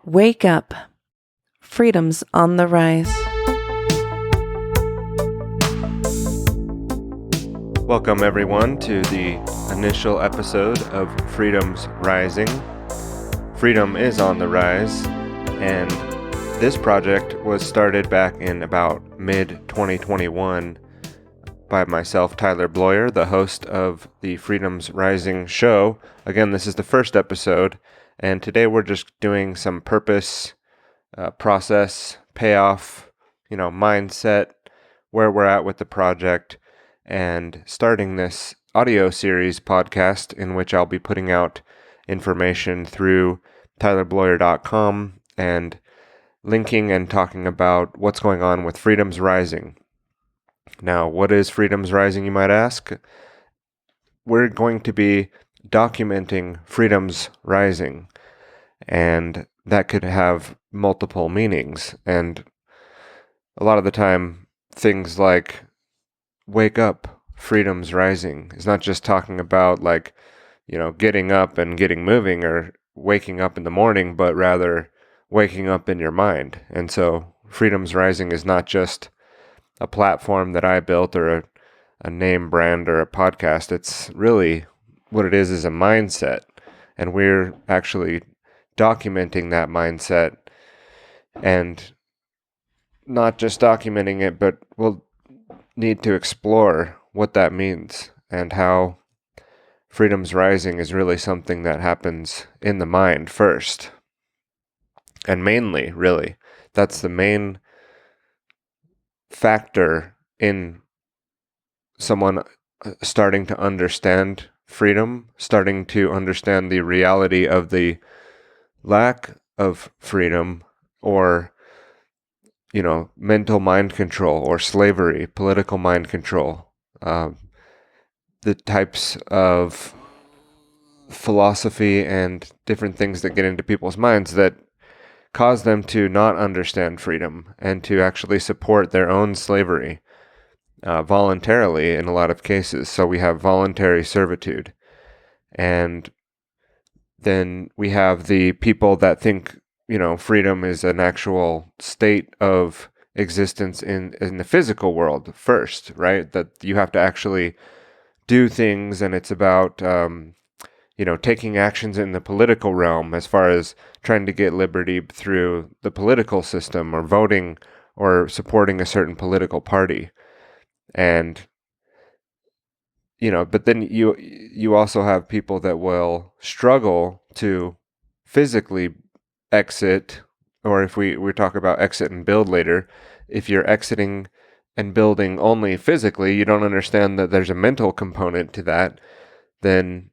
Wake up. Freedom's on the rise. Welcome everyone to the initial episode of Freedom's Rising. Freedom is on the rise, and this project was started back in about mid-2021 by myself, Tyler Bloyer, the host of the Freedom's Rising show. Again, this is the first episode, and today we're just doing some purpose, process, payoff, mindset, where we're at with the project, and starting this audio series podcast in which I'll be putting out information through tylerbloyer.com and linking and talking about what's going on with Freedom's Rising. Now, what is Freedom's Rising, you might ask? We're going to be documenting Freedom's Rising, and that could have multiple meanings. And a lot of the time, things like wake up, Freedom's Rising is not just talking about getting up and getting moving or waking up in the morning, but rather waking up in your mind. And so Freedom's Rising is not just a platform that I built or a name brand or a podcast. It's really what it is a mindset. And we're actually documenting that mindset, and not just documenting it, but we'll need to explore what that means and how Freedom's Rising is really something that happens in the mind first. And mainly, really, that's the main factor in someone starting to understand freedom, starting to understand the reality of the lack of freedom, or mental mind control or slavery, political mind control, the types of philosophy and different things that get into people's minds that cause them to not understand freedom and to actually support their own slavery voluntarily in a lot of cases. So we have voluntary servitude. And then we have the people that think, freedom is an actual state of existence in the physical world first, right? That you have to actually do things, and it's about taking actions in the political realm as far as trying to get liberty through the political system or voting or supporting a certain political party. And, but then you also have people that will struggle to physically exit, or if we talk about exit and build later, if you're exiting and building only physically, you don't understand that there's a mental component to that, then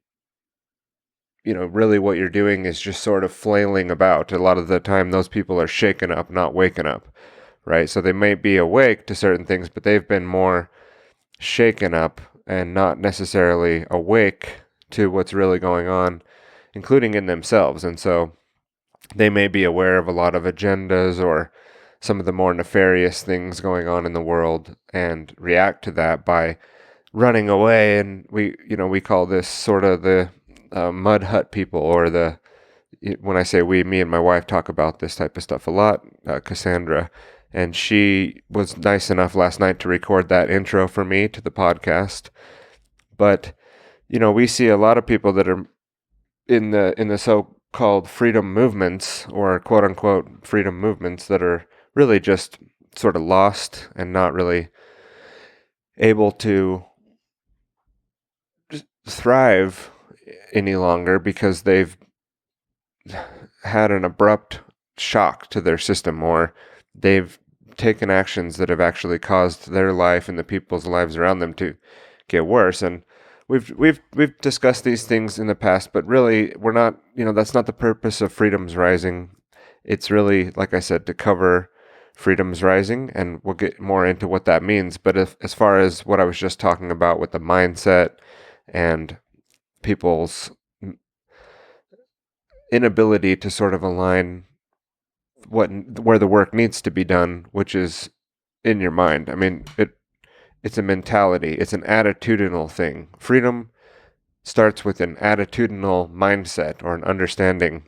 really what you're doing is just sort of flailing about. A lot of the time, those people are shaken up, not waken up, right? So they may be awake to certain things, but they've been more shaken up and not necessarily awake to what's really going on, including in themselves. And so they may be aware of a lot of agendas or some of the more nefarious things going on in the world and react to that by running away. And we call this sort of the mud hut people, or when I say we, me and my wife talk about this type of stuff a lot, Cassandra, and she was nice enough last night to record that intro for me to the podcast. But, we see a lot of people that are in the so-called freedom movements, or quote unquote freedom movements, that are really just sort of lost and not really able to thrive any longer because they've had an abrupt shock to their system, or they've taken actions that have actually caused their life and the people's lives around them to get worse. And we've discussed these things in the past, but really we're not, that's not the purpose of Freedom's Rising. It's really, like I said, to cover Freedom's Rising, and we'll get more into what that means. But as far as what I was just talking about with the mindset and people's inability to sort of align where the work needs to be done, which is in your mind. I mean, it's a mentality. It's an attitudinal thing. Freedom starts with an attitudinal mindset or an understanding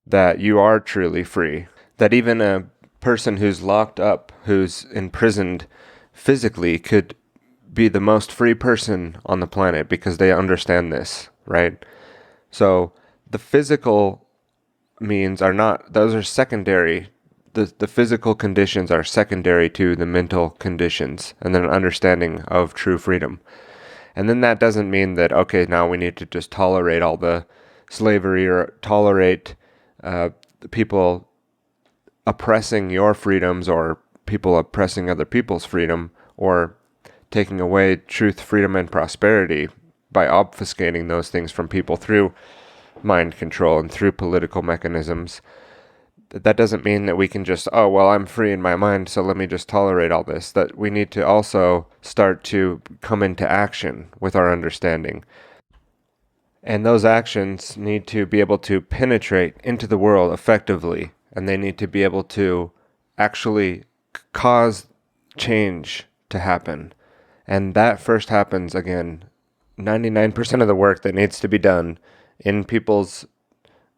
that you are truly free. That even a person who's locked up, who's imprisoned physically, could be the most free person on the planet because they understand this, right? So the physical means are not, those are secondary. The physical conditions are secondary to the mental conditions and then an understanding of true freedom. And then that doesn't mean that, okay, now we need to just tolerate all the slavery or tolerate people oppressing your freedoms or people oppressing other people's freedom or taking away truth, freedom, and prosperity by obfuscating those things from people through mind control and through political mechanisms. That doesn't mean that we can just, oh, well, I'm free in my mind, so let me just tolerate all this. That we need to also start to come into action with our understanding. And those actions need to be able to penetrate into the world effectively, and they need to be able to actually cause change to happen. And that first happens, again, 99% of the work that needs to be done in people's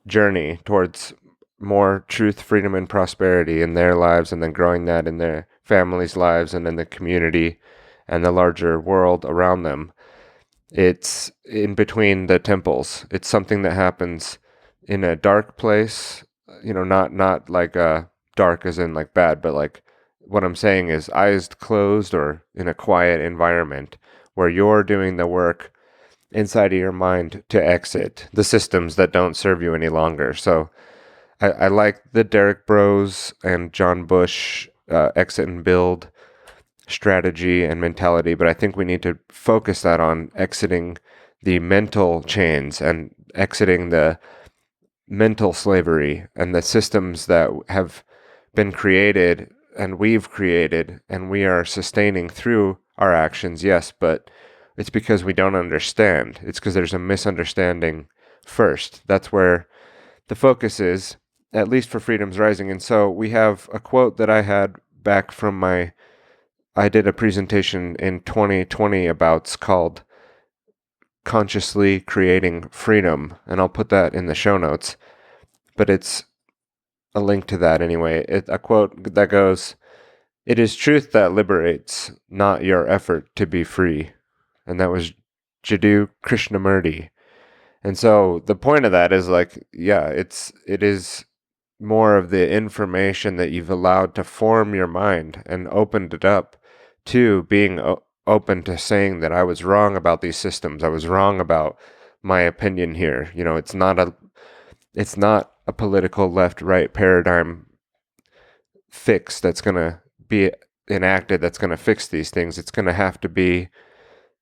journey towards more truth, freedom, and prosperity in their lives, and then growing that in their families' lives and in the community and the larger world around them. It's in between the temples. It's something that happens in a dark place, not like dark as in like bad, but like what I'm saying is eyes closed or in a quiet environment where you're doing the work inside of your mind to exit the systems that don't serve you any longer. So I like the Derek Bros and John Bush exit and build strategy and mentality, but I think we need to focus that on exiting the mental chains and exiting the mental slavery and the systems that have been created and we've created and we are sustaining through our actions, yes, but it's because we don't understand. It's because there's a misunderstanding first. That's where the focus is, at least for Freedom's Rising. And so we have a quote that I had back from I did a presentation in 2020 about called Consciously Creating Freedom, and I'll put that in the show notes, but it's a link to that anyway. A quote that goes, "It is truth that liberates, not your effort to be free." And that was Jiddu Krishnamurti. And so the point of that is like, yeah, it is more of the information that you've allowed to form your mind and opened it up to being open to saying that I was wrong about these systems. I was wrong about my opinion here. It's not a political left-right paradigm fix that's going to be enacted that's going to fix these things. It's going to have to be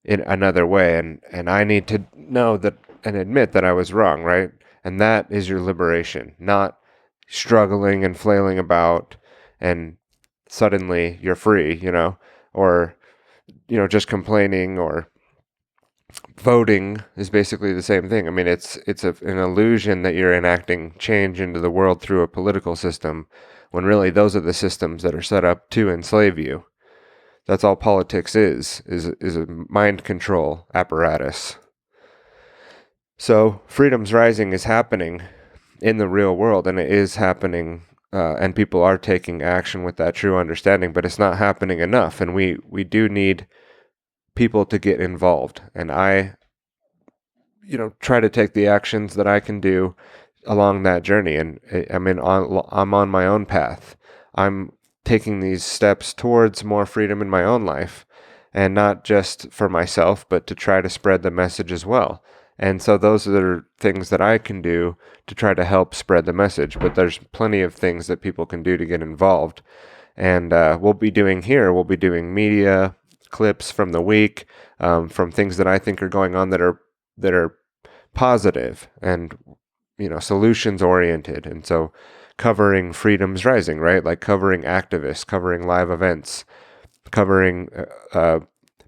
in another way, and I need to know that and admit that I was wrong, right? And that is your liberation, not struggling and flailing about and suddenly you're free, or just complaining or voting is basically the same thing. I mean, it's an illusion that you're enacting change into the world through a political system when really those are the systems that are set up to enslave you. That's all politics is a mind control apparatus. So Freedom's Rising is happening in the real world, and it is happening, and people are taking action with that true understanding, but it's not happening enough, and we do need people to get involved. And I, try to take the actions that I can do along that journey, and I'm on my own path. I'm taking these steps towards more freedom in my own life, and not just for myself, but to try to spread the message as well. And so those are things that I can do to try to help spread the message. But there's plenty of things that people can do to get involved. And we'll be doing media clips from the week, from things that I think are going on that are positive and solutions oriented. And so covering Freedom's Rising, right? Like covering activists, covering live events, covering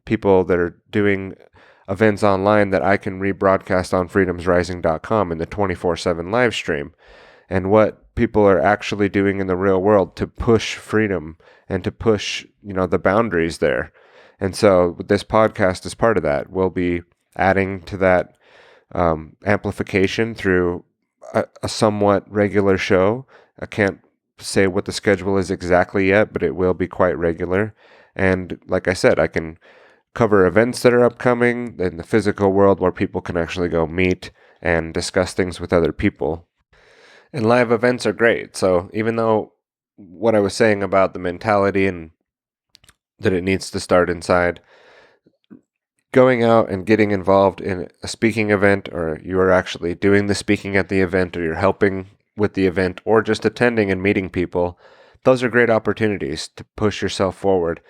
people that are doing events online that I can rebroadcast on freedomsrising.com in the 24/7 live stream, and what people are actually doing in the real world to push freedom and to push, the boundaries there. And so this podcast is part of that. We'll be adding to that amplification through a somewhat regular show. I can't say what the schedule is exactly yet, but it will be quite regular. And like I said, I can cover events that are upcoming in the physical world where people can actually go meet and discuss things with other people. And live events are great. So even though what I was saying about the mentality and that it needs to start inside, going out and getting involved in a speaking event, or you are actually doing the speaking at the event, or you're helping with the event, or just attending and meeting people, those are great opportunities to push yourself forward.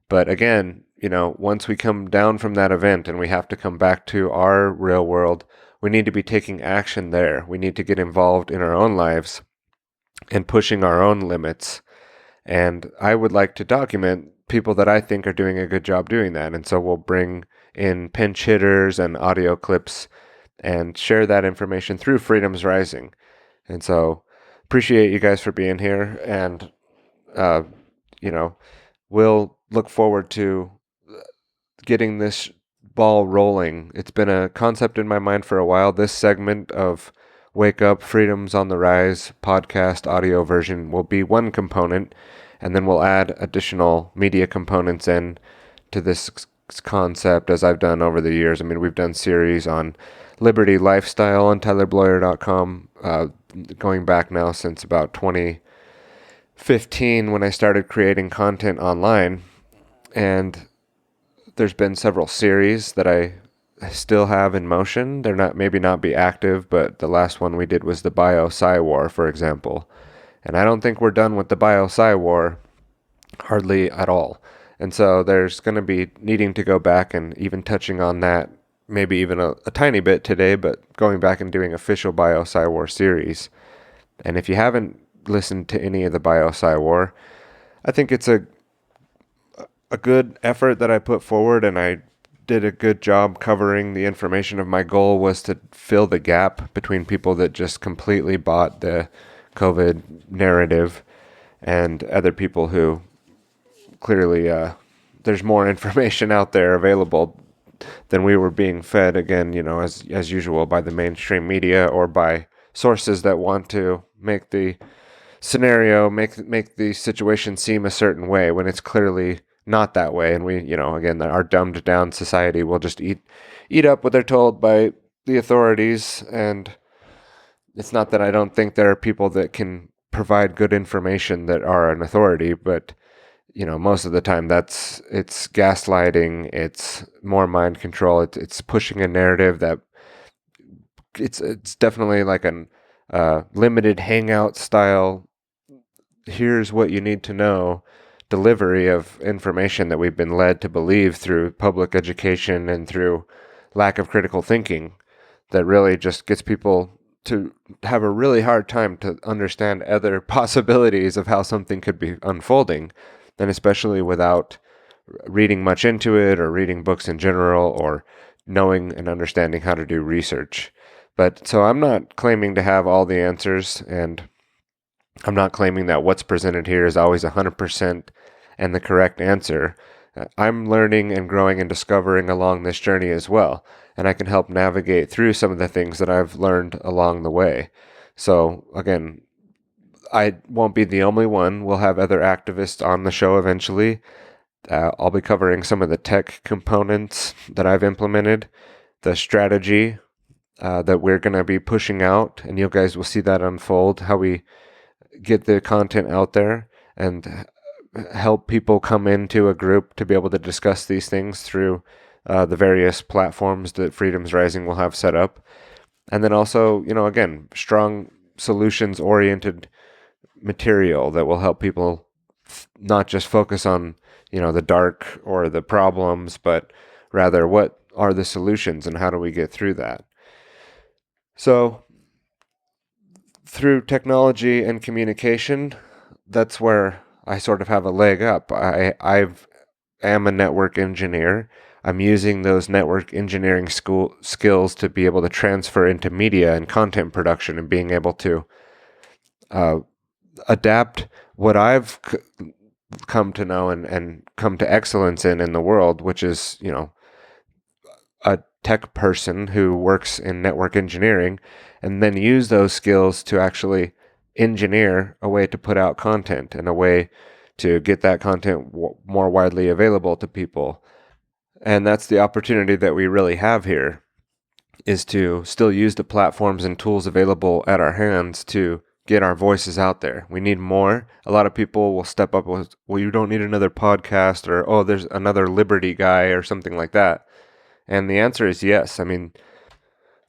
But again, once we come down from that event and we have to come back to our real world, we need to be taking action there. We need to get involved in our own lives and pushing our own limits. And I would like to document people that I think are doing a good job doing that. And so we'll bring in pinch hitters and audio clips and share that information through Freedom's Rising. And so appreciate you guys for being here. And, we'll look forward to getting this ball rolling. It's been a concept in my mind for a while. This segment of Wake Up, Freedom's on the Rise podcast audio version will be one component, and then we'll add additional media components in to this concept as I've done over the years. I mean, we've done series on Liberty Lifestyle on TylerBloyer.com, going back now since about 2015 when I started creating content online. And there's been several series that I still have in motion. They're maybe not be active, but the last one we did was the Bio-Sci War, for example. And I don't think we're done with the Bio-Sci War, hardly at all. And so there's going to be needing to go back and even touching on that, maybe even a tiny bit today, but going back and doing official Bio-Sci War series. And if you haven't listened to any of the Bio-Sci War, I think it's a good effort that I put forward, and I did a good job covering the information. Of my goal was to fill the gap between people that just completely bought the COVID narrative and other people who clearly there's more information out there available than we were being fed, again, as usual, by the mainstream media or by sources that want to make the scenario, make the situation seem a certain way when it's clearly not that way. And we, again, our dumbed down society will just eat up what they're told by the authorities. And it's not that I don't think there are people that can provide good information that are an authority, but most of the time it's gaslighting, it's more mind control, it's pushing a narrative that it's definitely like an limited hangout style, here's what you need to know delivery of information that we've been led to believe through public education and through lack of critical thinking, that really just gets people to have a really hard time to understand other possibilities of how something could be unfolding, and especially without reading much into it or reading books in general or knowing and understanding how to do research. But so I'm not claiming to have all the answers, and I'm not claiming that what's presented here is always 100% and the correct answer. I'm learning and growing and discovering along this journey as well, and I can help navigate through some of the things that I've learned along the way. So again, I won't be the only one. We'll have other activists on the show eventually. I'll be covering some of the tech components that I've implemented, the strategy that we're going to be pushing out, and you guys will see that unfold, how we get the content out there and help people come into a group to be able to discuss these things through the various platforms that Freedom's Rising will have set up. And then also, again, strong solutions-oriented material that will help people not just focus on, the dark or the problems, but rather what are the solutions and how do we get through that. So through technology and communication, that's where I sort of have a leg up. I am a network engineer. I'm using those network engineering skills to be able to transfer into media and content production and being able to adapt what I've come to know and come to excellence in the world, which is, a tech person who works in network engineering, and then use those skills to actually engineer a way to put out content and a way to get that content more widely available to people. And that's the opportunity that we really have here, is to still use the platforms and tools available at our hands to get our voices out there. We need more. A lot of people will step up with, well, you don't need another podcast, or, oh, there's another Liberty guy or something like that. And the answer is yes. I mean,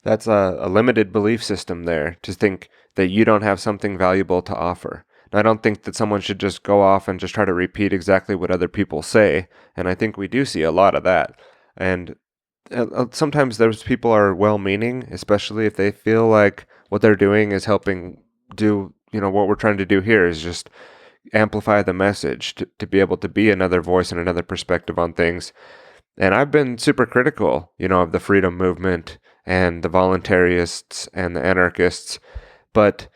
that's a limited belief system there, to think that you don't have something valuable to offer. And I don't think that someone should just go off and just try to repeat exactly what other people say. And I think we do see a lot of that. And sometimes those people are well-meaning, especially if they feel like what they're doing is helping do, what we're trying to do here is just amplify the message, to be able to be another voice and another perspective on things. And I've been super critical, of the freedom movement and the voluntarists and the anarchists. But,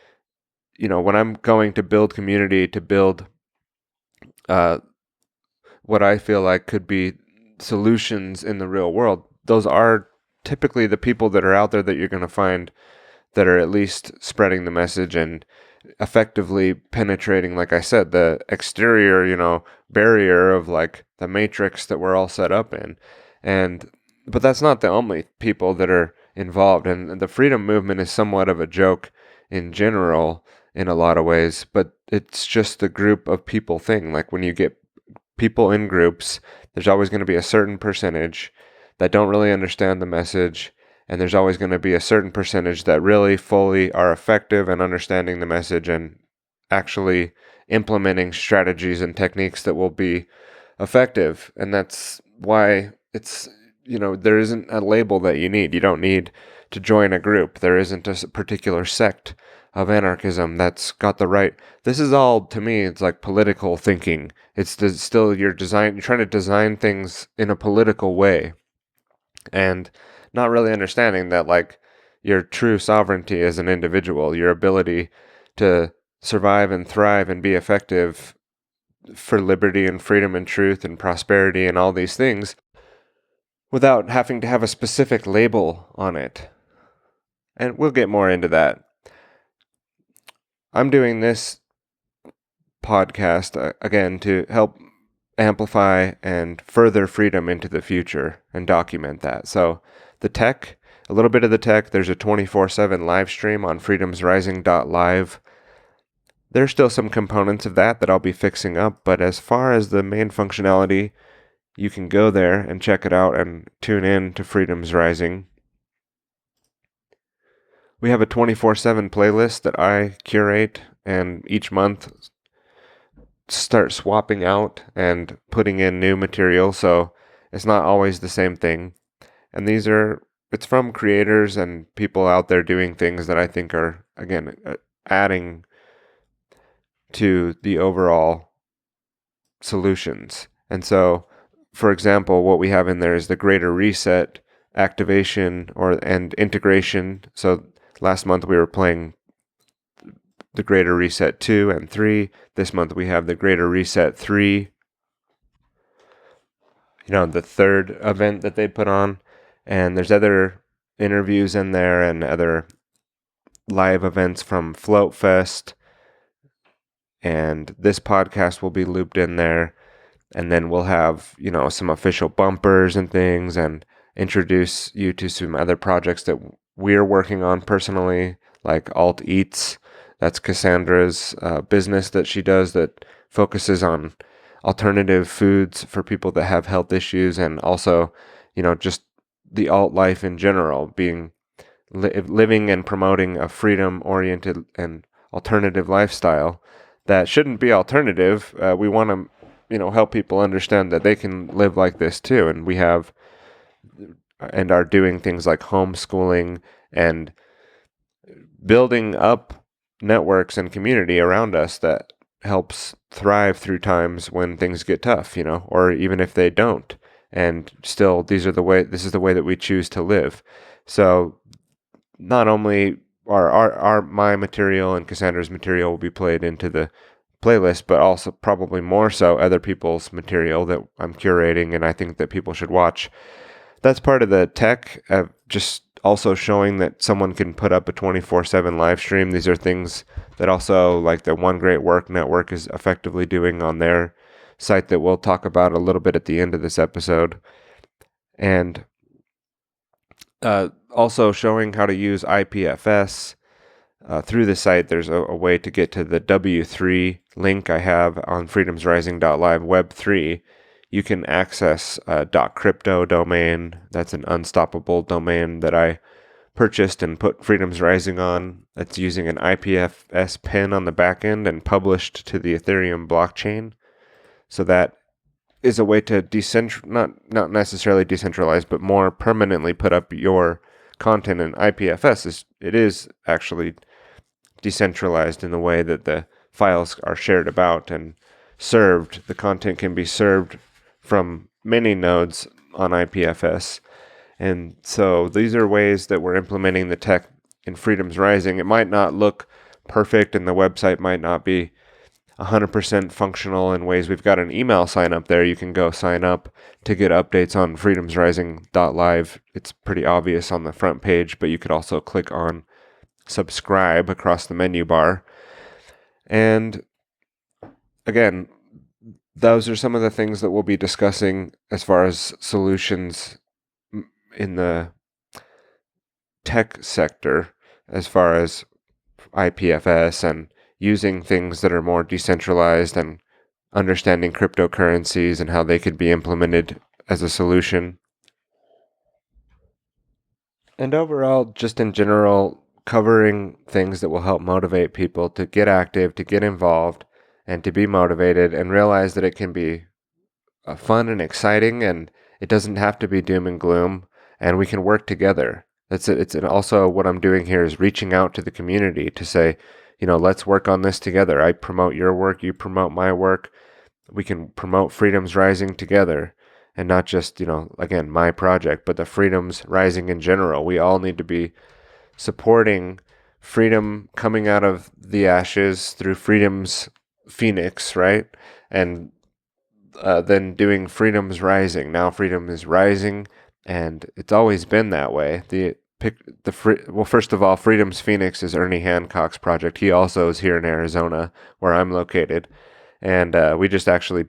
when I'm going to build community, to build what I feel like could be solutions in the real world, those are typically the people that are out there that you're going to find that are at least spreading the message and effectively penetrating, like I said, the exterior, barrier of like the matrix that we're all set up in. But that's not the only people that are involved. And the freedom movement is somewhat of a joke in general in a lot of ways, but it's just the group of people thing. Like when you get people in groups, there's always going to be a certain percentage that don't really understand the message, and there's always going to be a certain percentage that really fully are effective in understanding the message and actually implementing strategies and techniques that will be effective. And that's why it's, there isn't a label that you need. You don't need to join a group. There isn't a particular sect of anarchism that's got the right. This is all, to me, it's like political thinking. It's still you're trying to design things in a political way, and not really understanding that like your true sovereignty as an individual, your ability to survive and thrive and be effective for liberty and freedom and truth and prosperity and all these things without having to have a specific label on it. And we'll get more into that. I'm doing this podcast again to help amplify and further freedom into the future and document that. So the tech, a little bit of the tech, there's a 24/7 live stream on freedomsrising.live. There's still some components of that I'll be fixing up, but as far as the main functionality, you can go there and check it out and tune in to Freedoms Rising. We have a 24/7 playlist that I curate, and each month start swapping out and putting in new material, so it's not always the same thing. And it's from creators and people out there doing things that I think are, again, adding to the overall solutions. And so, for example, what we have in there is the Greater Reset activation and integration. So last month we were playing the Greater Reset 2 and 3. This month we have the Greater Reset 3, the third event that they put on. And there's other interviews in there and other live events from Float Fest. And this podcast will be looped in there. And then we'll have, some official bumpers and things, and introduce you to some other projects that we're working on personally, like Alt Eats. That's Cassandra's business that she does that focuses on alternative foods for people that have health issues, and also, just the alt life in general, being living and promoting a freedom-oriented and alternative lifestyle that shouldn't be alternative. We want to, help people understand that they can live like this too, and we have and are doing things like homeschooling and building up networks and community around us that helps thrive through times when things get tough, or even if they don't. And still, this is the way that we choose to live. So not only are my material and Cassandra's material will be played into the playlist, but also probably more so other people's material that I'm curating and I think that people should watch. that's part of the tech, just also showing that someone can put up a 24/7 live stream. These are things that also like the One Great Work Network is effectively doing on their site that we'll talk about a little bit at the end of this episode. And also showing how to use IPFS through the site. There's a way to get to the W3 link I have on freedomsrising.live Web3. You can access a .crypto domain. That's an unstoppable domain that I purchased and put Freedoms Rising on. That's using an IPFS pin on the back end and published to the Ethereum blockchain. So that is a way to not necessarily decentralize, but more permanently put up your content. And IPFS is actually decentralized in the way that the files are shared about and served. The content can be served from many nodes on IPFS. And so these are ways that we're implementing the tech in Freedoms Rising. It might not look perfect and the website might not be 100% functional in ways. We've got an email sign up there. You can go sign up to get updates on freedomsrising.live. It's pretty obvious on the front page, but you could also click on subscribe across the menu bar. And again, those are some of the things that we'll be discussing as far as solutions in the tech sector, as far as IPFS and using things that are more decentralized and understanding cryptocurrencies and how they could be implemented as a solution. And overall, just in general, covering things that will help motivate people to get active, to get involved, and to be motivated and realize that it can be fun and exciting, and it doesn't have to be doom and gloom, and we can work together. That's it. And also what I'm doing here is reaching out to the community to say, let's work on this together. I promote your work, you promote my work. We can promote Freedoms Rising together, and not just, again, my project, but the Freedoms Rising in general. We all need to be supporting freedom coming out of the ashes through Freedom's Phoenix, right? And then doing Freedom's Rising. Now freedom is rising, and it's always been that way. First of all, Freedom's Phoenix is Ernie Hancock's project. He also is here in Arizona, where I'm located, and we just actually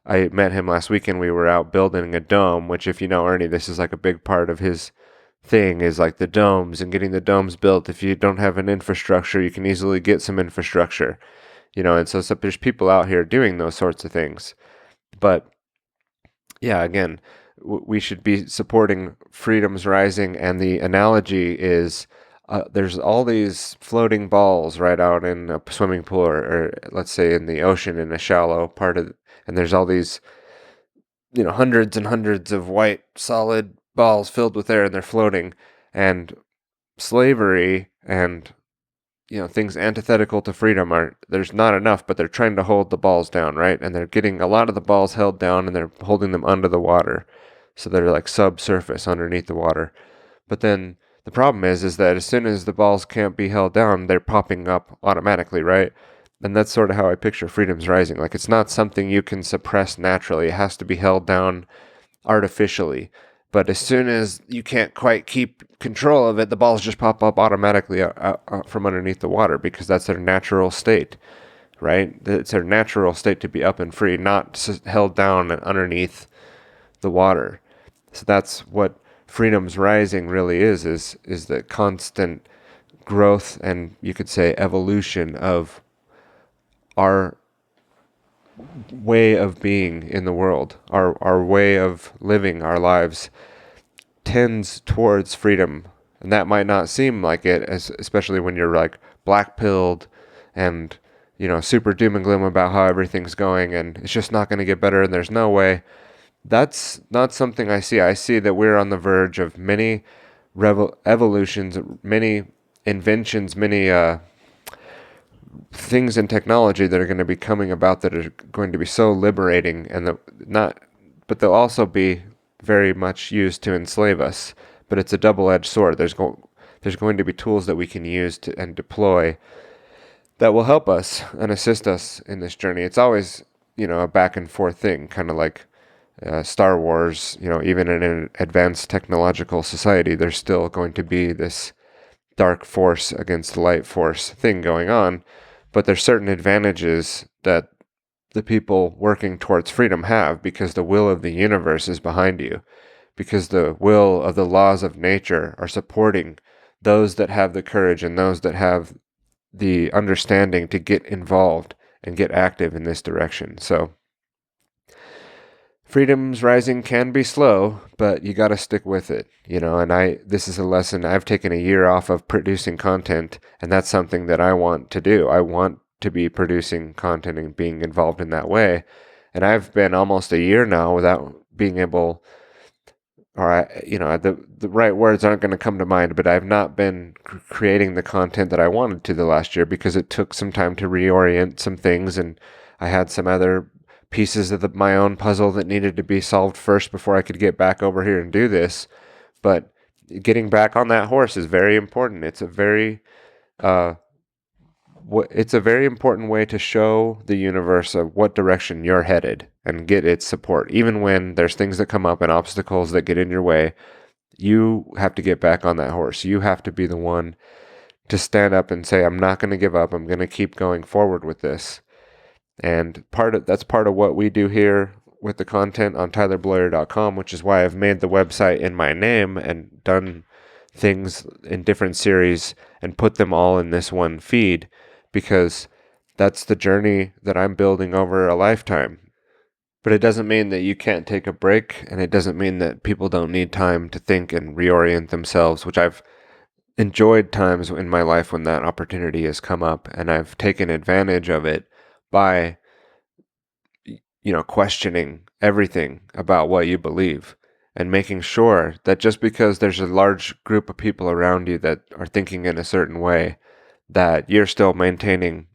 I met him last weekend. We were out building a dome, which, if you know Ernie, this is like a big part of his thing, is like the domes and getting the domes built. If you don't have an infrastructure, you can easily get some infrastructure, and so there's people out here doing those sorts of things. But yeah, again, we should be supporting Freedoms Rising, and the analogy is there's all these floating balls right out in a swimming pool, or let's say in the ocean in a shallow part of, and there's all these, hundreds and hundreds of white solid balls filled with air, and they're floating. And slavery and things antithetical to freedom there's not enough, but they're trying to hold the balls down, right? And they're getting a lot of the balls held down, and they're holding them under the water, so they're like subsurface underneath the water. But then the problem is that as soon as the balls can't be held down, they're popping up automatically, right? And that's sort of how I picture Freedom's Rising. Like, it's not something you can suppress naturally. It has to be held down artificially. But as soon as you can't quite keep control of it, the balls just pop up automatically from underneath the water, because that's their natural state, right? It's their natural state to be up and free, not held down underneath the water. So that's what Freedom's Rising really is the constant growth, and you could say evolution, of our way of being in the world. Our way of living our lives tends towards freedom, and that might not seem like it, especially when you're like black-pilled and super doom and gloom about how everything's going and it's just not going to get better and there's no way. That's not something I see. I see that we're on the verge of many evolutions, many inventions, many things in technology that are going to be coming about that are going to be so liberating, and but they'll also be very much used to enslave us. But it's a double-edged sword. There's going to be tools that we can use and deploy that will help us and assist us in this journey. It's always, a back and forth thing, kind of like Star Wars, even in an advanced technological society, there's still going to be this dark force against light force thing going on. But there's certain advantages that the people working towards freedom have, because the will of the universe is behind you, because the will of the laws of nature are supporting those that have the courage and those that have the understanding to get involved and get active in this direction. So Freedom's Rising can be slow, but you got to stick with it, and this is a lesson. I've taken a year off of producing content, and that's something that I want to do. I want to be producing content and being involved in that way. And I've been almost a year now without being able, the right words aren't going to come to mind, but I've not been creating the content that I wanted to the last year, because it took some time to reorient some things, and I had some other pieces of my own puzzle that needed to be solved first before I could get back over here and do this. But getting back on that horse is very important. It's a very important way to show the universe of what direction you're headed and get its support. Even when there's things that come up and obstacles that get in your way, you have to get back on that horse. You have to be the one to stand up and say, I'm not going to give up. I'm going to keep going forward with this. And that's part of what we do here with the content on tylerbloyer.com, which is why I've made the website in my name and done things in different series and put them all in this one feed, because that's the journey that I'm building over a lifetime. But it doesn't mean that you can't take a break, and it doesn't mean that people don't need time to think and reorient themselves, which I've enjoyed times in my life when that opportunity has come up, and I've taken advantage of it by questioning everything about what you believe, and making sure that just because there's a large group of people around you that are thinking in a certain way, that you're still maintaining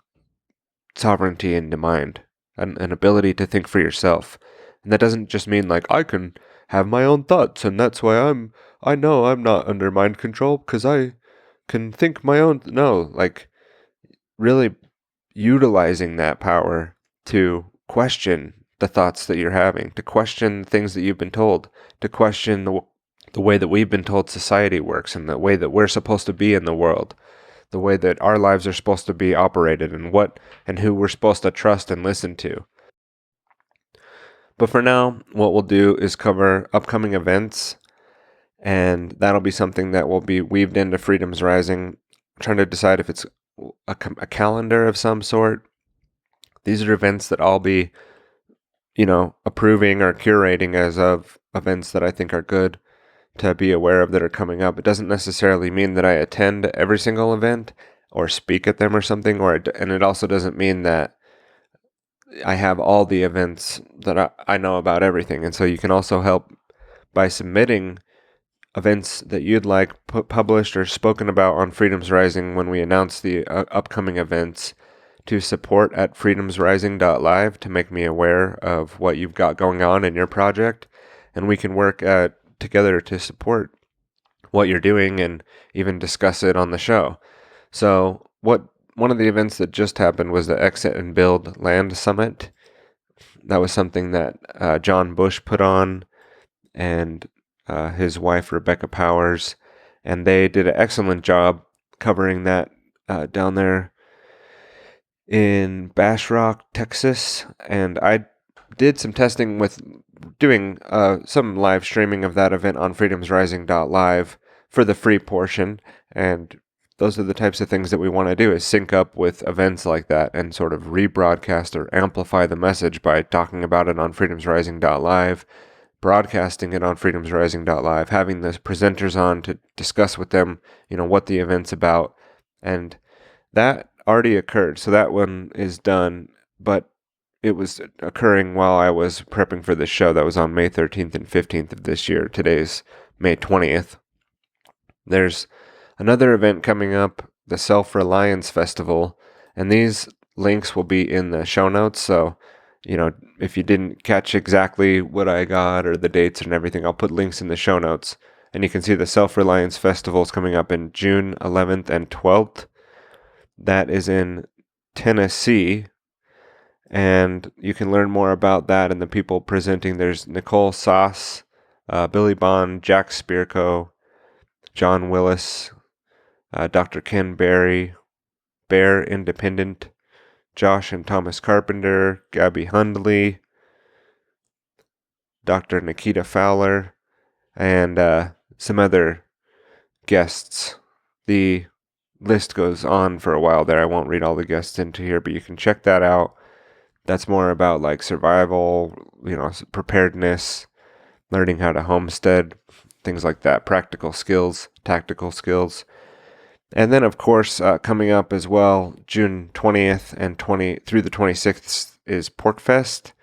sovereignty in the mind, an ability to think for yourself. And that doesn't just mean like, I can have my own thoughts and that's why I know I'm not under mind control because I can think my own. No, like really utilizing that power to question the thoughts that you're having, to question things that you've been told, to question the way that we've been told society works, and the way that we're supposed to be in the world, the way that our lives are supposed to be operated, and what and who we're supposed to trust and listen to. But for now, what we'll do is cover upcoming events, and that'll be something that will be weaved into Freedom's Rising. I'm trying to decide if it's a calendar of some sort. These are events that I'll be, approving or curating as of events that I think are good to be aware of that are coming up. It doesn't necessarily mean that I attend every single event or speak at them or something, and it also doesn't mean that I have all the events that I know about everything. And so you can also help by submitting events that you'd like published or spoken about on Freedom's Rising when we announce the upcoming events, to support at freedomsrising.live to make me aware of what you've got going on in your project, and we can work together to support what you're doing and even discuss it on the show. So one of the events that just happened was the Exit and Build Land Summit. That was something that John Bush put on, and his wife Rebecca Powers, and they did an excellent job covering that down there in Bastrop, Texas. And I did some testing with doing some live streaming of that event on freedomsrising.live for the free portion, and those are the types of things that we want to do, is sync up with events like that and sort of rebroadcast or amplify the message by talking about it on freedomsrising.live, broadcasting it on freedomsrising.live, having the presenters on to discuss with them, what the event's about. And that already occurred, so that one is done, but it was occurring while I was prepping for this show. That was on May 13th and 15th of this year. Today's May 20th. There's another event coming up, the Self-Reliance Festival, and these links will be in the show notes. So, if you didn't catch exactly what I got or the dates and everything, I'll put links in the show notes. And you can see the Self-Reliance Festival is coming up in June 11th and 12th. That is in Tennessee. And you can learn more about that and the people presenting. There's Nicole Sauce, Billy Bond, Jack Spirko, John Willis, Dr. Ken Berry, Bear Independent, Josh and Thomas Carpenter, Gabby Hundley, Dr. Nikita Fowler, and some other guests. The list goes on for a while there. I won't read all the guests into here, but you can check that out. That's more about like survival, preparedness, learning how to homestead, things like that, practical skills, tactical skills. And then, of course, coming up as well, June 20th and 20 through the 26th is Pork Fest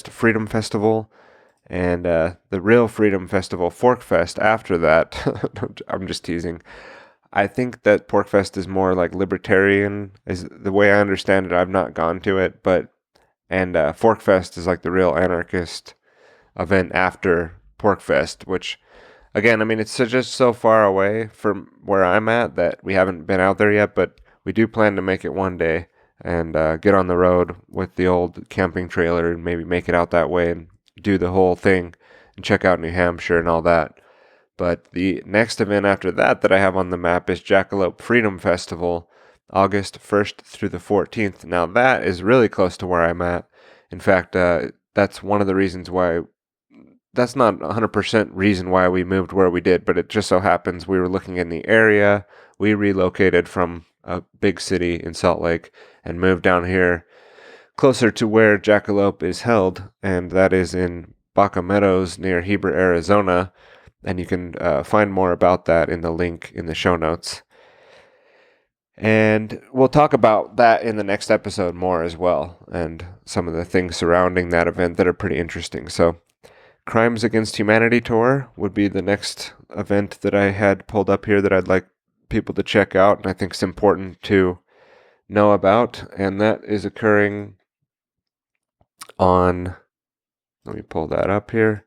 Freedom Festival, and the real Freedom Festival, Fork Fest, after that. I'm just teasing. I think that Pork Fest is more like libertarian, is the way I understand it. I've not gone to it, and Fork Fest is like the real anarchist event after Pork Fest, which, again, I mean, it's just so far away from where I'm at that we haven't been out there yet, but we do plan to make it one day and get on the road with the old camping trailer and maybe make it out that way and do the whole thing and check out New Hampshire and all that. But the next event after that I have on the map is Jackalope Freedom Festival, August 1st through the 14th. Now that is really close to where I'm at. In fact, that's one of the reasons why, that's not 100% reason why we moved where we did, but it just so happens we were looking in the area. We relocated from a big city in Salt Lake and moved down here closer to where Jackalope is held, and that is in Baca Meadows near Heber, Arizona. And you can find more about that in the link in the show notes. And we'll talk about that in the next episode more as well, and some of the things surrounding that event that are pretty interesting. So Crimes Against Humanity Tour would be the next event that I had pulled up here that I'd like people to check out, and I think it's important to know about. And that is occurring on, let me pull that up here.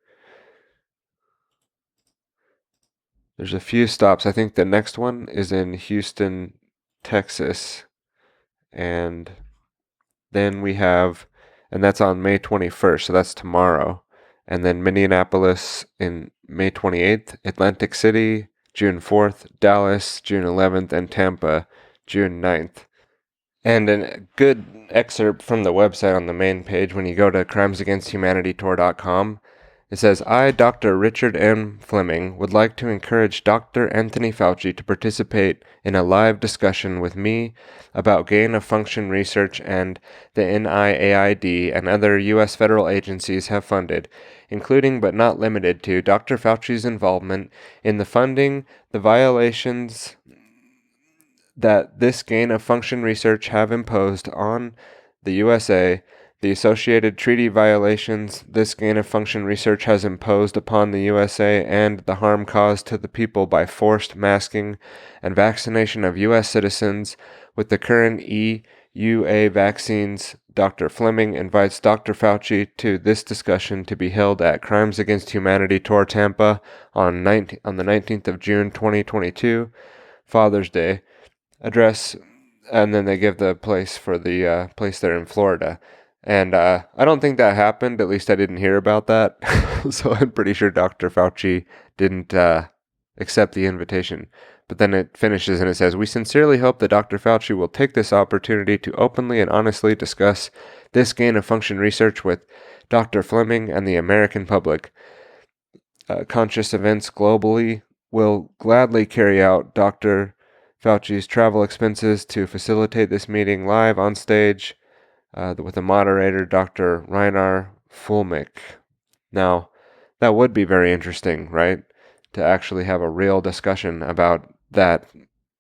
There's a few stops. I think the next one is in Houston, Texas. And then we have, and that's on May 21st, so that's tomorrow. And then Minneapolis in May 28th, Atlantic City, June 4th, Dallas, June 11th, and Tampa, June 9th. And a good excerpt from the website on the main page, when you go to crimesagainsthumanity.tour.com, it says, I, Dr. Richard M. Fleming, would like to encourage Dr. Anthony Fauci to participate in a live discussion with me about gain-of-function research and the NIAID and other U.S. federal agencies have funded, including but not limited to Dr. Fauci's involvement in the funding, the violations that this gain-of-function research have imposed on the USA, the associated treaty violations this gain-of-function research has imposed upon the USA, and the harm caused to the people by forced masking and vaccination of U.S. citizens with the current EUA vaccines. Dr. Fleming invites Dr. Fauci to this discussion to be held at Crimes Against Humanity Tour Tampa on the 19th of June 2022, Father's Day. Address, and then they give the place for the place there in Florida. And I don't think that happened. At least I didn't hear about that. So I'm pretty sure Dr. Fauci didn't accept the invitation. But then it finishes and it says, we sincerely hope that Dr. Fauci will take this opportunity to openly and honestly discuss this gain-of-function research with Dr. Fleming and the American public. Conscious Events globally will gladly carry out Dr. Fauci's travel expenses to facilitate this meeting live on stage with the moderator, Dr. Reinar Fulmick. Now, that would be very interesting, right? To actually have a real discussion about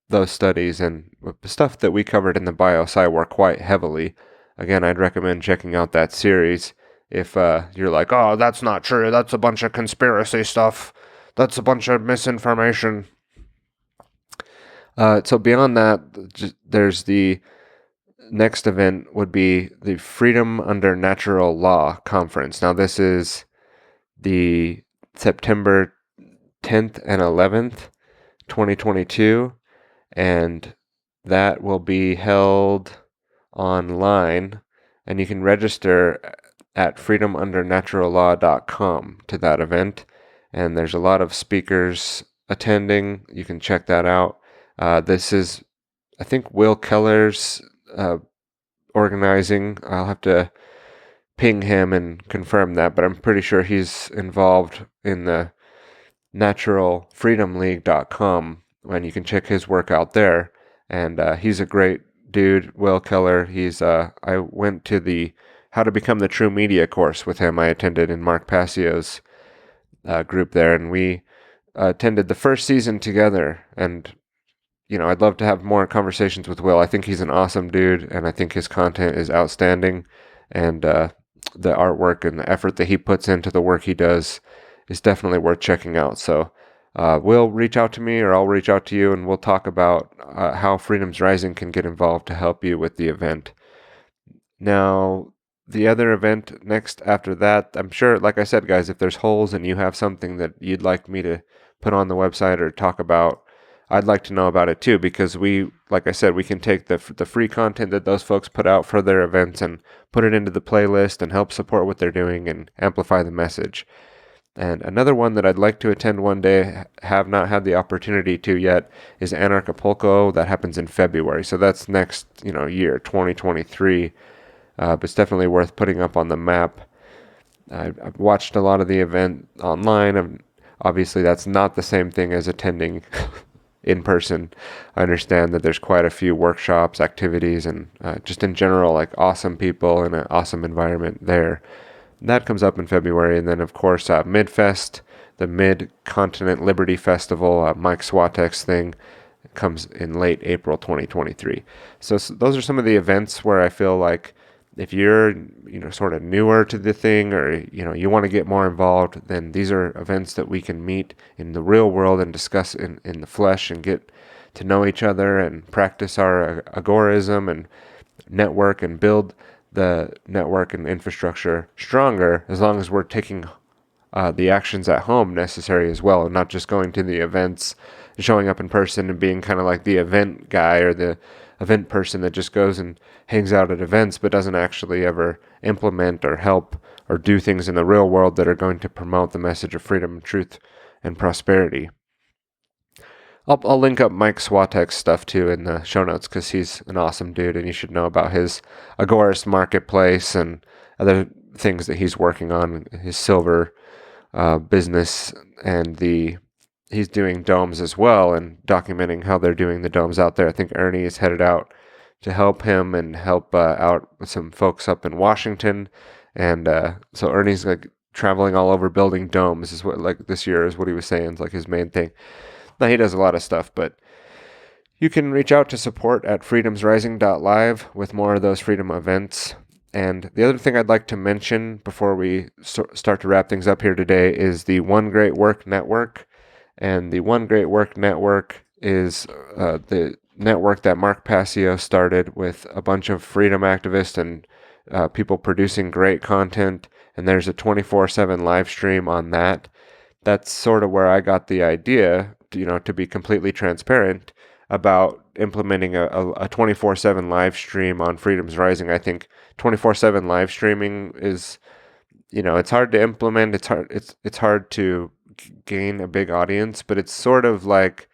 those studies and the stuff that we covered in the BioSci work quite heavily. Again, I'd recommend checking out that series if you're like, oh, that's not true. That's a bunch of conspiracy stuff. That's a bunch of misinformation. So beyond that, there's the next event would be the Freedom Under Natural Law Conference. Now, this is the September 10th and 11th, 2022, and that will be held online and you can register at freedomundernaturallaw.com to that event. And there's a lot of speakers attending. You can check that out. This is, I think, Will Keller's organizing. I'll have to ping him and confirm that, but I'm pretty sure he's involved in the naturalfreedomleague.com, and you can check his work out there. And he's a great dude, Will Keller. I went to the How to Become the True Media course with him. I attended in Mark Passio's group there, and we attended the first season together. And I'd love to have more conversations with Will. I think he's an awesome dude, and I think his content is outstanding. And the artwork and the effort that he puts into the work he does is definitely worth checking out. So Will, reach out to me, or I'll reach out to you, and we'll talk about how Freedoms Rising can get involved to help you with the event. Now, the other event next after that, I'm sure, like I said, guys, if there's holes and you have something that you'd like me to put on the website or talk about, I'd like to know about it too, because like I said, we can take the free content that those folks put out for their events and put it into the playlist and help support what they're doing and amplify the message. And another one that I'd like to attend one day, have not had the opportunity to yet, is Anarchapulco. That happens in February. So that's next, year, 2023. But it's definitely worth putting up on the map. I've watched a lot of the event online. Obviously, that's not the same thing as attending in person. I understand that there's quite a few workshops, activities, and just in general, like awesome people and an awesome environment there. That comes up in February. And then, of course, MidFest, the Mid-Continent Liberty Festival, Mike Swatek's thing, comes in late April 2023. So those are some of the events where I feel like if you're, sort of newer to the thing, or, you want to get more involved, then these are events that we can meet in the real world and discuss in the flesh and get to know each other and practice our agorism and network and build the network and infrastructure stronger, as long as we're taking the actions at home necessary as well, and not just going to the events, showing up in person and being kind of like the event guy or the event person that just goes and hangs out at events but doesn't actually ever implement or help or do things in the real world that are going to promote the message of freedom, truth, and prosperity. I'll link up Mike Swatek's stuff too in the show notes, because he's an awesome dude, and you should know about his Agorist marketplace and other things that he's working on, his silver business, and he's doing domes as well and documenting how they're doing the domes out there. I think Ernie is headed out to help him and help out with some folks up in Washington. And so Ernie's like traveling all over building domes, is what, like, this year is what he was saying, is like his main thing. Now, he does a lot of stuff, but you can reach out to support at freedomsrising.live with more of those freedom events. And the other thing I'd like to mention before we start to wrap things up here today is the One Great Work Network. And the One Great Work Network is the network that Mark Passio started with a bunch of freedom activists and people producing great content. And there's a 24/7 live stream on that. That's sort of where I got the idea, to be completely transparent about implementing a 24/7 live stream on Freedoms Rising. I think 24/7 live streaming is, it's hard to implement. It's hard to gain a big audience, but it's sort of like,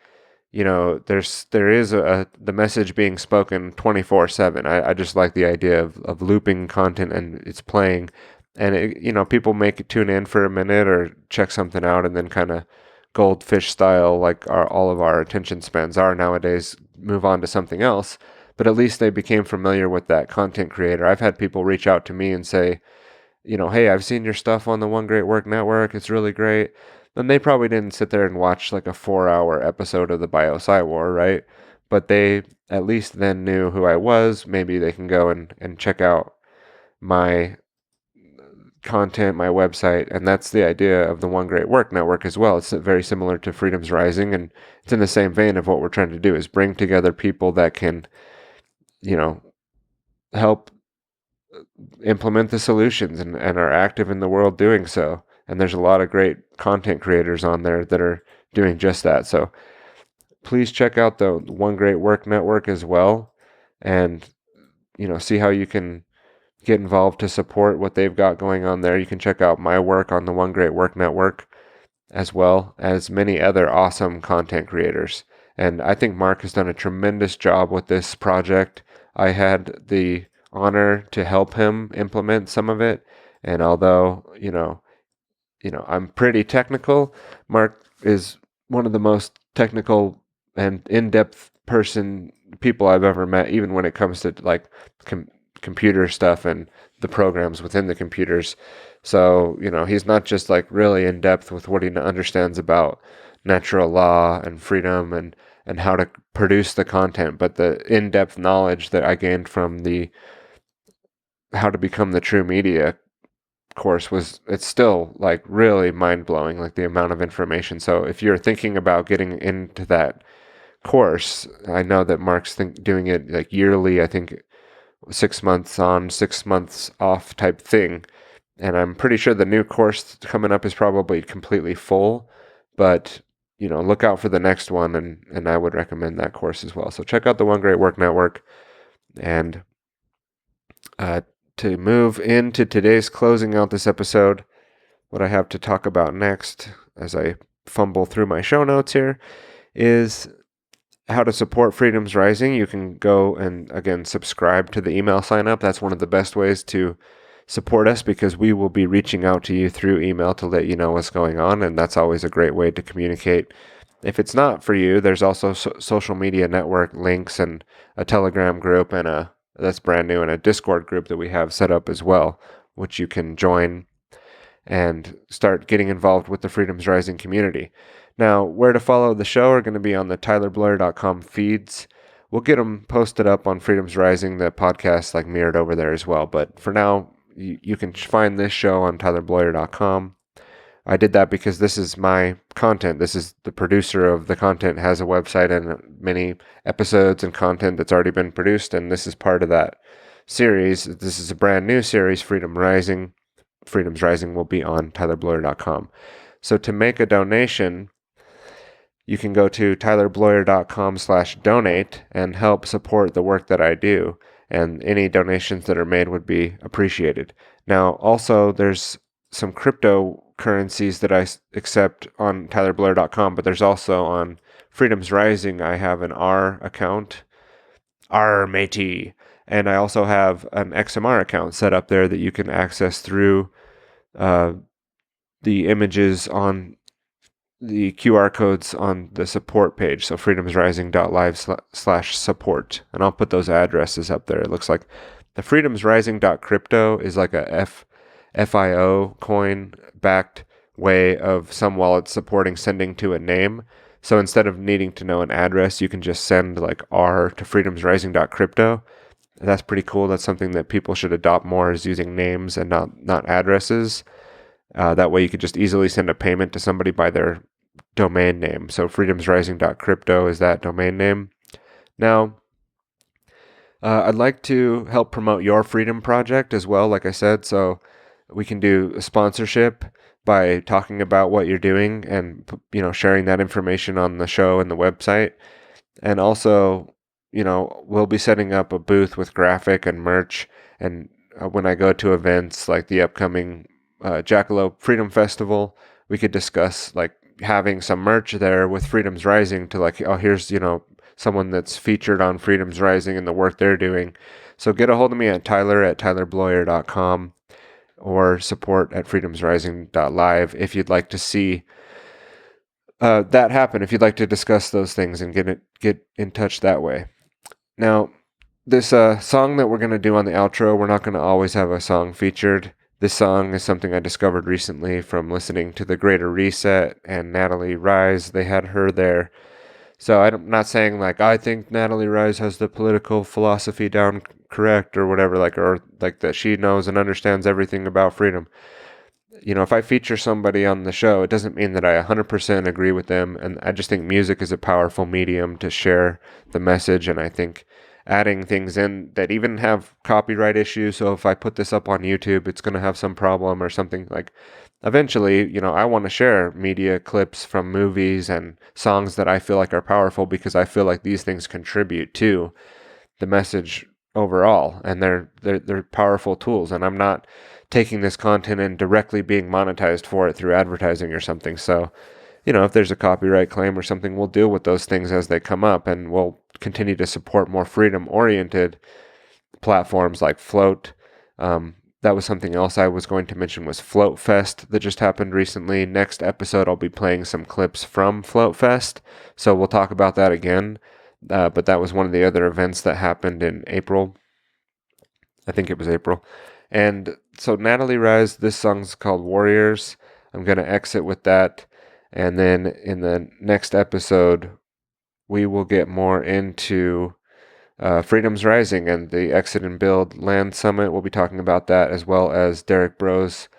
there is the message being spoken 24/7. I just like the idea of looping content and it's playing, and people tune in for a minute or check something out, and then kind of goldfish style, like all of our attention spans are nowadays, move on to something else. But at least they became familiar with that content creator. I've had people reach out to me and say, hey, I've seen your stuff on the One Great Work Network. It's really great. And they probably didn't sit there and watch like a 4-hour episode of the Bio-Psy War, right? But they at least then knew who I was. Maybe they can go and check out my content, my website, and that's the idea of the One Great Work Network as well. It's very similar to Freedoms Rising, and it's in the same vein of what we're trying to do, is bring together people that can, help implement the solutions and are active in the world doing so. And there's a lot of great content creators on there that are doing just that. So please check out the One Great Work Network as well, and see how you can get involved to support what they've got going on there, you can check out my work on the One Great Work Network, as well as many other awesome content creators. And I think Mark has done a tremendous job with this project. I had the honor to help him implement some of it. And although, I'm pretty technical, Mark is one of the most technical and in-depth people I've ever met, even when it comes to like computer stuff and the programs within the computers. So, he's not just like really in depth with what he understands about natural law and freedom and how to produce the content, but the in-depth knowledge that I gained from the How to Become the True Media course it's still like really mind-blowing, like the amount of information. So if you're thinking about getting into that course, I know that Mark's doing it like yearly, I think 6 months on, 6 months off type thing. And I'm pretty sure the new course coming up is probably completely full, but look out for the next one, and I would recommend that course as well. So check out the One Great Work Network. And to move into today's closing out this episode, what I have to talk about next, as I fumble through my show notes here, is how to support Freedoms Rising. You can go and, again, subscribe to the email sign up. That's one of the best ways to support us, because we will be reaching out to you through email to let you know what's going on, and that's always a great way to communicate. If it's not for you, there's also social media network links and a Telegram group that's brand new, and a Discord group that we have set up as well, which you can join and start getting involved with the Freedoms Rising community. Now, where to follow the show are going to be on the TylerBloyer.com feeds. We'll get them posted up on Freedoms Rising, the podcast, like mirrored over there as well. But for now, you can find this show on TylerBloyer.com. I did that because this is my content. This is the producer of the content, has a website and many episodes and content that's already been produced, and this is part of that series. This is a brand new series, Freedom Rising. Freedoms Rising will be on TylerBloyer.com. So to make a donation, you can go to TylerBloyer.com/donate and help support the work that I do, and any donations that are made would be appreciated. Now, also, there's some cryptocurrencies that I accept on TylerBloyer.com, but there's also on Freedoms Rising, I have an R account, R matey, and I also have an XMR account set up there that you can access through the images on the QR codes on the support page, so freedomsrising.live/support, and I'll put those addresses up there. It looks like the freedomsrising.crypto is like a FIO coin backed way of some wallets supporting sending to a name. So instead of needing to know an address, you can just send like R to freedomsrising.crypto. That's pretty cool. That's something that people should adopt more, is using names and not addresses. That way you could just easily send a payment to somebody by their domain name. So freedomsrising.crypto is that domain name. Now, I'd like to help promote your freedom project as well, like I said. So we can do a sponsorship by talking about what you're doing and, sharing that information on the show and the website. And also, we'll be setting up a booth with graphic and merch. And when I go to events like the upcoming Jackalope Freedom Festival, we could discuss like having some merch there with Freedoms Rising to like, oh, here's, someone that's featured on Freedoms Rising and the work they're doing. So get a hold of me at tyler@tylerbloyer.com or support@freedomsrising.live if you'd like to see that happen, if you'd like to discuss those things and get in touch that way. Now, this song that we're going to do on the outro, we're not going to always have a song featured. This song is something I discovered recently from listening to The Greater Reset and Natalie Rise. They had her there. So I'm not saying like I think Natalie Rise has the political philosophy down correct or whatever, or that she knows and understands everything about freedom. If I feature somebody on the show, it doesn't mean that I 100% agree with them. And I just think music is a powerful medium to share the message. And I think adding things in that even have copyright issues. So if I put this up on YouTube, it's going to have some problem or something. Like eventually, I want to share media clips from movies and songs that I feel like are powerful, because I feel like these things contribute to the message overall, and they're powerful tools. And I'm not taking this content and directly being monetized for it through advertising or something. So, if there's a copyright claim or something, we'll deal with those things as they come up, and we'll continue to support more freedom-oriented platforms like Float. That was something else I was going to mention, was Float Fest that just happened recently. Next episode, I'll be playing some clips from Float Fest, so we'll talk about that again. But that was one of the other events that happened in April. I think it was April. And so Natalie Rise, this song's called Warriors. I'm going to exit with that. And then in the next episode, we will get more into Freedom's Rising and the Exit and Build Land Summit. We'll be talking about that, as well as Derek Bros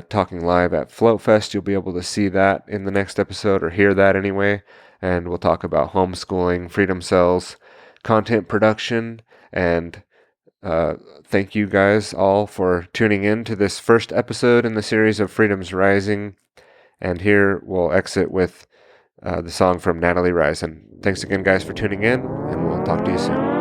talking live at Float Fest. You'll be able to see that in the next episode, or hear that anyway. And we'll talk about homeschooling, Freedom Cells, content production, and thank you guys all for tuning in to this first episode in the series of Freedom's Rising. And here we'll exit with the song from Natalie Rise. And thanks again, guys, for tuning in, and we'll talk to you soon.